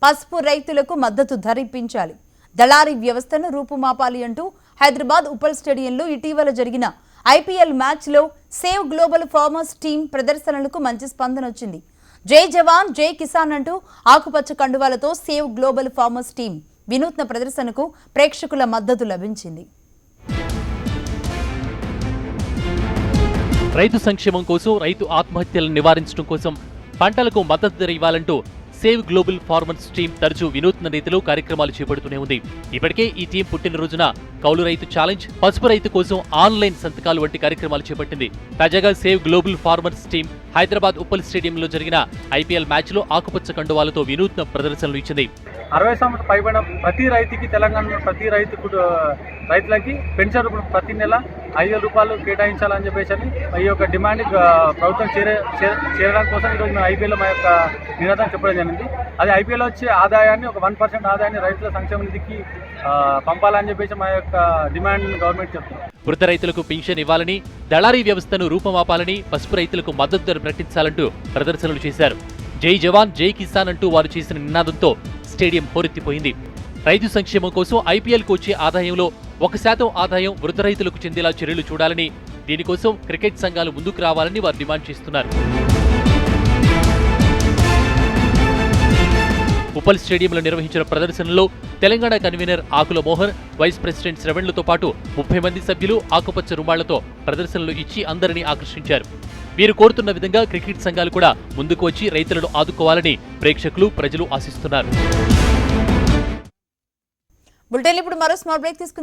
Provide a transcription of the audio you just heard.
పసుపు రైతులకు మద్దతు ధర ఇప్పించాలి, దళారీ వ్యవస్థను రూపుమాపాలి అంటూ హైదరాబాద్ ఉప్పల్ స్టేడియంలో ఇటీవల జరిగిన ఐపీఎల్ మ్యాచ్లో సేవ్ గ్లోబల్ ఫార్మర్స్ టీం ప్రదర్శనలకు మంచి స్పందన వచ్చింది. జై జవాన్ జై కిసాన్ అంటూ ఆకుపచ్చ కండువాలతో సేవ్ గ్లోబల్ ఫార్మర్స్ టీం వినూత్న ప్రదర్శనకు ప్రేక్షకుల మద్దతు లభించింది. రైతు సంక్షేమం కోసం, రైతు ఆత్మహత్యలను నివారించడం కోసం పంటలకు మద్దతు ధర ఇవ్వాలంటూ సేవ్ గ్లోబల్ ఫార్మర్స్ టీం తరచూ వినూత్న రీతిలో కార్యక్రమాలు చేపడుతూనే ఉంది. ఇప్పటికే ఈ టీం పుట్టినరోజున కౌలు రైతు ఛాలెంజ్, పసుపు రైతు కోసం ఆన్లైన్ సంతకాలు వంటి కార్యక్రమాలు చేపట్టింది. తాజాగా save global farmers team Hyderabad Uppal స్టేడియంలో జరిగిన ఐపీఎల్ మ్యాచ్లో ఆకుపచ్చ కండువాలతో వినూత్న ప్రదర్శనలు ఇచ్చింది. 60 సంవత్సరాలు పైబడిన ప్రతి రైతుకి, తెలంగాణలో ప్రతి రైతులకి పెన్షన్ రూపంలో ప్రతి నెల 5,000 రూపాయలు కేటాయించాలని చెప్పేసి ఈ యొక్క డిమాండ్ ప్రభుత్వం చేరడానికి కోసం ఈరోజు మేము ఐపీఎల్ మా యొక్క నినాదం చెప్పడం జరిగింది. అది ఐపీఎల్ వచ్చే ఆదాయాన్ని ఒక 1% ఆదాయాన్ని రైతుల సంక్షేమ నిధికి పంపాలని చెప్పేసి మా యొక్క డిమాండ్ గవర్నమెంట్ చెప్తుంది. వృద్ధ రైతులకు పెన్షన్ ఇవ్వాలని, దళారీ వ్యవస్థను రూపమాపాలని, పసుపు రైతులకు మద్దతు ధర ప్రకటించాలంటూ ప్రదర్శనలు చేశారు. జై జవాన్ జై కిసాన్ అంటూ వారు చేసిన నినాదంతో స్టేడియం హోరెత్తిపోయింది. రైతు సంక్షేమం కోసం ఐపీఎల్కు వచ్చే ఆదాయంలో 1% ఆదాయం వృద్ధ రైతులకు చెందేలా చర్యలు చూడాలని, దీనికోసం క్రికెట్ సంఘాలు ముందుకు రావాలని వారు డిమాండ్ చేస్తున్నారు. ఉప్పల్ స్టేడియంలో నిర్వహించిన ప్రదర్శనలో తెలంగాణ కన్వీనర్ ఆకుల మోహర్, వైస్ ప్రెసిడెంట్ శ్రవణ్లతో పాటు 30 మంది సభ్యులు ఆకుపచ్చ రుమాళ్లతో ప్రదర్శనలు ఇచ్చి అందరినీ ఆకర్షించారు. వీరు కోరుతున్న విధంగా క్రికెట్ సంఘాలు కూడా ముందుకు వచ్చి రైతులను ఆదుకోవాలని ప్రేక్షకులు, ప్రజలు ఆశిస్తున్నారు. బులెటిన్ ఇప్పుడు మరో స్మాల్ బ్రేక్ తీసుకుందాం.